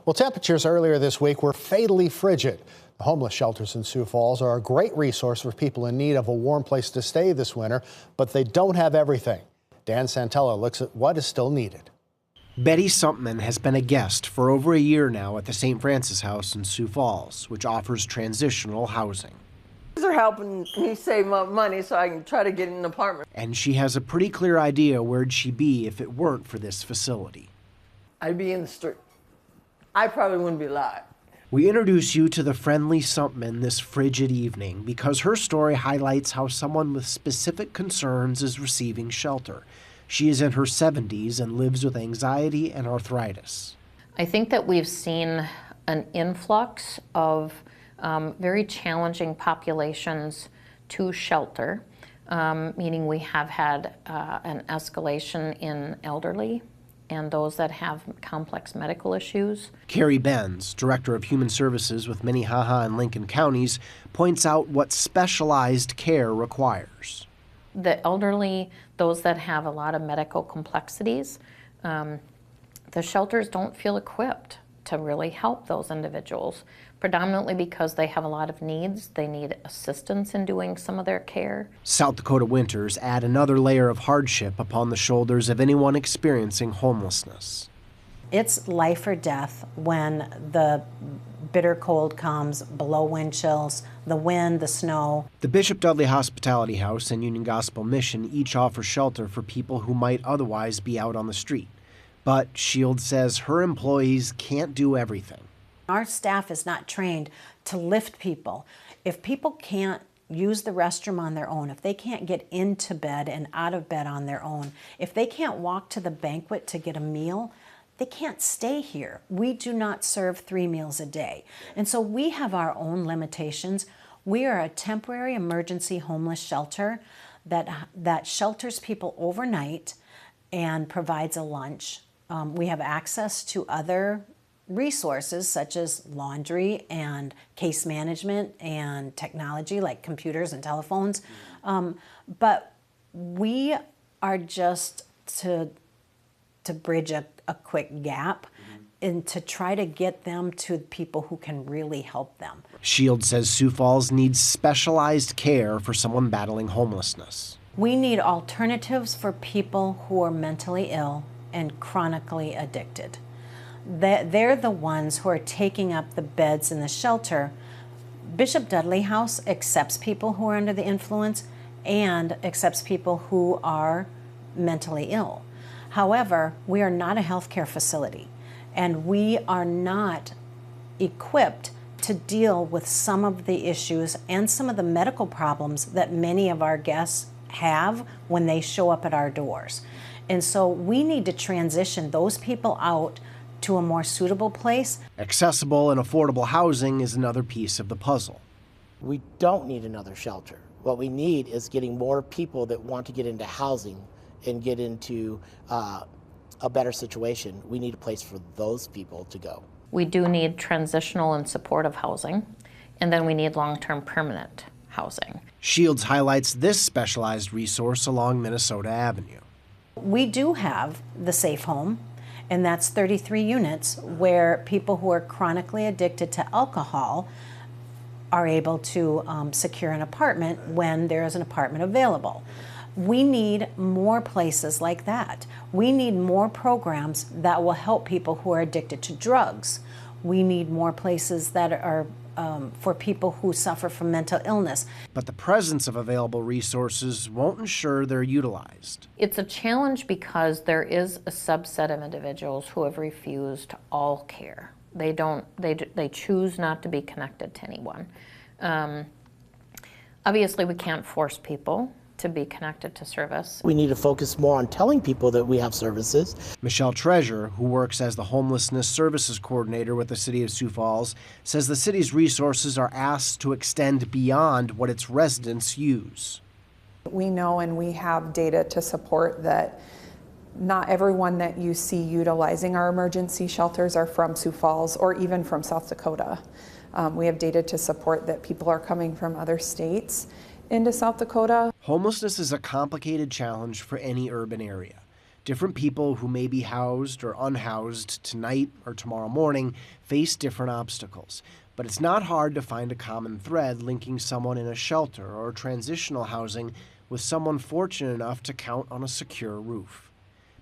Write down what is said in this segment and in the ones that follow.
Well, temperatures earlier this week were fatally frigid. The homeless shelters in Sioux Falls are a great resource for people in need of a warm place to stay this winter, but they don't have everything. Dan Santella looks at what is still needed. Betty Sumpman has been a guest for over a year now at the St. Francis House in Sioux Falls, which offers transitional housing. They're helping me save my money so I can try to get an apartment. And she has a pretty clear idea where'd she be if it weren't for this facility. I'd be in the street. I probably wouldn't be alive. We introduce you to the friendly Sumpman this frigid evening because her story highlights how someone with specific concerns is receiving shelter. She is in her 70s and lives with anxiety and arthritis. I think that we've seen an influx of very challenging populations to shelter, meaning we have had an escalation in elderly and those that have complex medical issues. Carrie Benz, Director of Human Services with Minnehaha and Lincoln counties, points out what specialized care requires. The elderly, those that have a lot of medical complexities, the shelters don't feel equipped to really help those individuals, predominantly because they have a lot of needs. They need assistance in doing some of their care. South Dakota winters add another layer of hardship upon the shoulders of anyone experiencing homelessness. It's life or death when the bitter cold comes, below wind chills, the wind, the snow. The Bishop Dudley Hospitality House and Union Gospel Mission each offer shelter for people who might otherwise be out on the street. But Shields says her employees can't do everything. Our staff is not trained to lift people. If people can't use the restroom on their own, if they can't get into bed and out of bed on their own, if they can't walk to the banquet to get a meal, they can't stay here. We do not serve 3 meals a day. And so we have our own limitations. We are a temporary emergency homeless shelter that shelters people overnight and provides a lunch. We have access to other resources such as laundry and case management and technology like computers and telephones. But we are just to bridge a quick gap and to try to get them to people who can really help them. Shields says Sioux Falls needs specialized care for someone battling homelessness. We need alternatives for people who are mentally ill and chronically addicted. They're the ones who are taking up the beds in the shelter. Bishop Dudley House accepts people who are under the influence and accepts people who are mentally ill. However, we are not a healthcare facility, and we are not equipped to deal with some of the issues and some of the medical problems that many of our guests have when they show up at our doors. And so we need to transition those people out to a more suitable place. Accessible and affordable housing is another piece of the puzzle. We don't need another shelter. What we need is getting more people that want to get into housing and get into a better situation. We need a place for those people to go. We do need transitional and supportive housing, and then we need long-term permanent housing. Shields highlights this specialized resource along Minnesota Avenue. We do have the Safe Home, and that's 33 units where people who are chronically addicted to alcohol are able to secure an apartment when there is an apartment available. We need more places like that. We need more programs that will help people who are addicted to drugs. We need more places that are for people who suffer from mental illness. But the presence of available resources won't ensure they're utilized. It's a challenge because there is a subset of individuals who have refused all care. They choose not to be connected to anyone. Obviously, we can't force people to be connected to service. We need to focus more on telling people that we have services. Michelle Treasure, who works as the Homelessness Services Coordinator with the City of Sioux Falls, says the city's resources are asked to extend beyond what its residents use. We know and we have data to support that not everyone that you see utilizing our emergency shelters are from Sioux Falls or even from South Dakota. We have data to support that people are coming from other states into South Dakota. Homelessness is a complicated challenge for any urban area. Different people who may be housed or unhoused tonight or tomorrow morning face different obstacles. But it's not hard to find a common thread linking someone in a shelter or transitional housing with someone fortunate enough to count on a secure roof.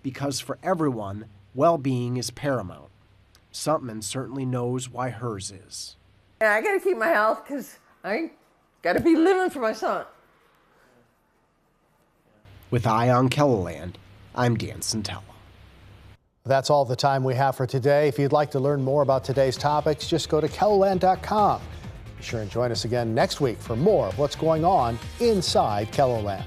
Because for everyone, well-being is paramount. Sumpman certainly knows why hers is. Yeah, I gotta keep my health because I gotta be living for my son. With Eye on KELOLAND, I'm Dan Santella. That's all the time we have for today. If you'd like to learn more about today's topics, just go to KELOLAND.com. Be sure and join us again next week for more of what's going on inside KELOLAND.